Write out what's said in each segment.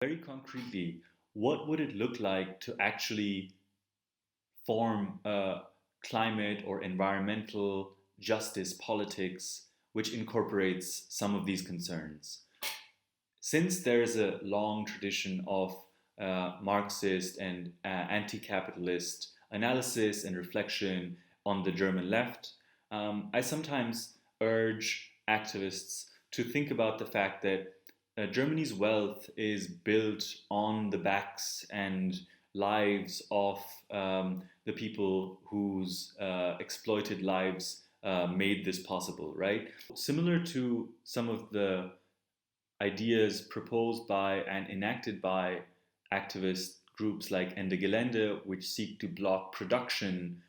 Very concretely, what would it look like to actually form a climate or environmental justice politics which incorporates some of these concerns? Since there is a long tradition of Marxist and anti-capitalist analysis and reflection on the German left, I sometimes urge activists to think about the fact that Germany's wealth is built on the backs and lives of the people whose exploited lives made this possible, right? Similar to some of the ideas proposed by and enacted by activist groups like Ende Gelände, which seek to block production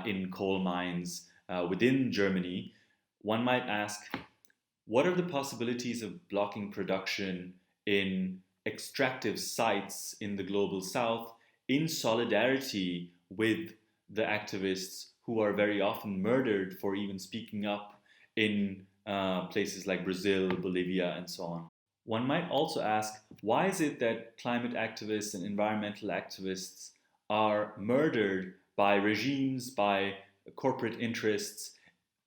in coal mines within Germany, one might ask, what are the possibilities of blocking production in extractive sites in the global south in solidarity with the activists who are very often murdered for even speaking up in places like Brazil, Bolivia, and so on? One might also ask, why is it that climate activists and environmental activists are murdered by regimes, by corporate interests,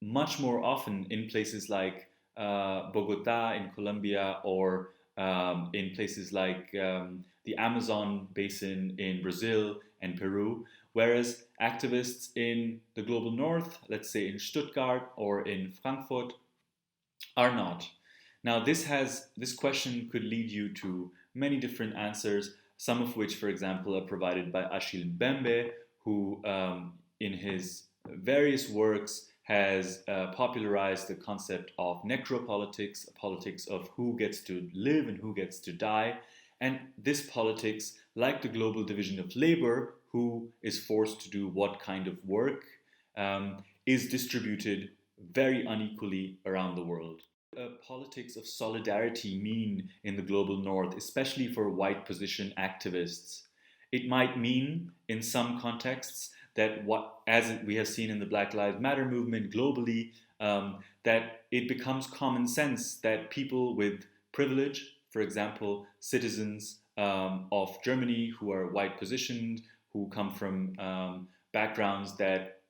much more often in places like Bogota in Colombia or in places like the Amazon basin in Brazil and Peru, whereas activists in the global north, let's say in Stuttgart or in Frankfurt, are not. Now, this question could lead you to many different answers, some of which, for example, are provided by Achille Mbembe, who, in his various works, has popularized the concept of necropolitics, a politics of who gets to live and who gets to die. And this politics, like the global division of labor, who is forced to do what kind of work, is distributed very unequally around the world. Politics of solidarity mean in the global north, especially for white position activists? It might mean, in some contexts, that as we have seen in the Black Lives Matter movement globally, that it becomes common sense that people with privilege, for example, citizens of Germany who are white positioned, who come from backgrounds that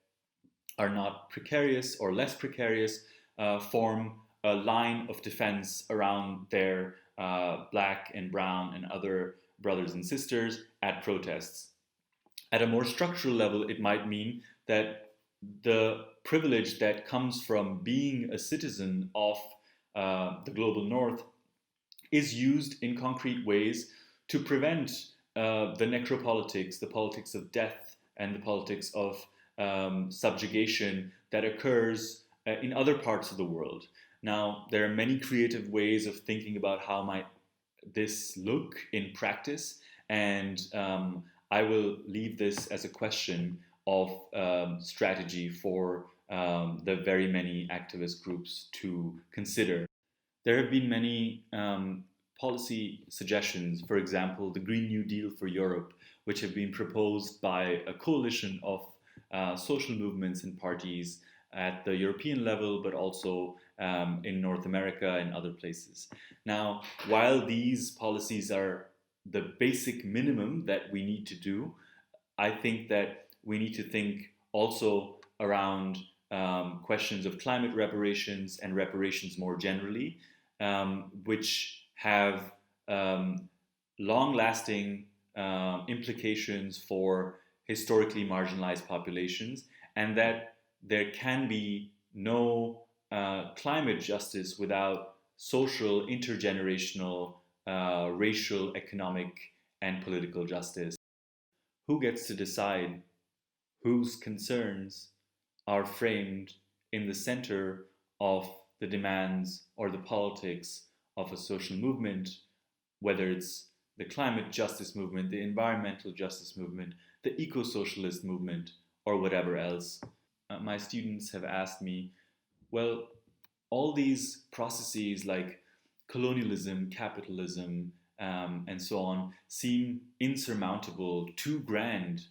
are not precarious or less precarious, form a line of defense around their black and brown and other brothers and sisters at protests. At a more structural level, it might mean that the privilege that comes from being a citizen of the global north is used in concrete ways to prevent the necropolitics, the politics of death, and the politics of subjugation that occurs in other parts of the world. Now, there are many creative ways of thinking about how might this look in practice, and I will leave this as a question of strategy for the very many activist groups to consider. There have been many policy suggestions, for example, the Green New Deal for Europe, which have been proposed by a coalition of social movements and parties at the European level, but also in North America and other places. Now, while these policies are the basic minimum that we need to do, I think that we need to think also around questions of climate reparations and reparations more generally, which have long-lasting implications for historically marginalized populations, and that there can be no climate justice without social, intergenerational, racial, economic, and political justice. Who gets to decide whose concerns are framed in the center of the demands or the politics of a social movement, whether it's the climate justice movement, the environmental justice movement, the eco-socialist movement, or whatever else? My students have asked me, well, all these processes like colonialism, capitalism, and so on seem insurmountable, too grand.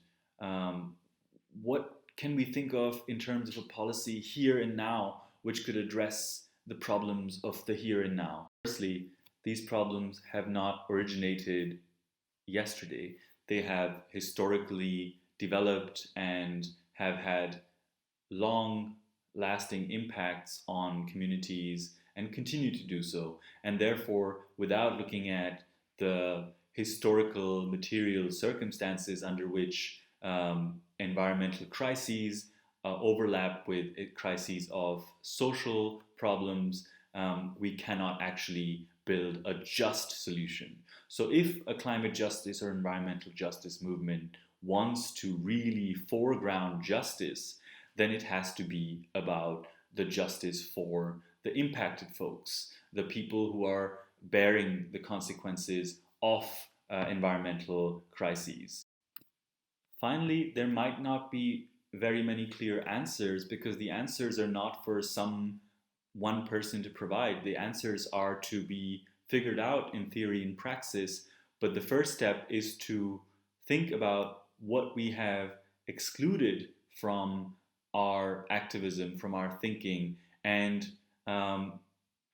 What can we think of in terms of a policy here and now which could address the problems of the here and now? Firstly, these problems have not originated yesterday. They have historically developed and have had long lasting impacts on communities and continue to do so. And therefore, without looking at the historical material circumstances under which environmental crises overlap with crises of social problems, we cannot actually build a just solution. So, if a climate justice or environmental justice movement wants to really foreground justice, then it has to be about the justice for the impacted folks, the people who are bearing the consequences of environmental crises. Finally, there might not be very many clear answers because the answers are not for some one person to provide. The answers are to be figured out in theory and praxis, but the first step is to think about what we have excluded from our activism, from our thinking, and um,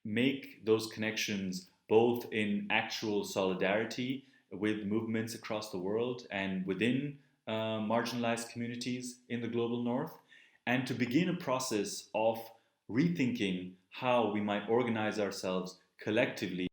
make those connections both in actual solidarity with movements across the world and within marginalized communities in the global north, and to begin a process of rethinking how we might organize ourselves collectively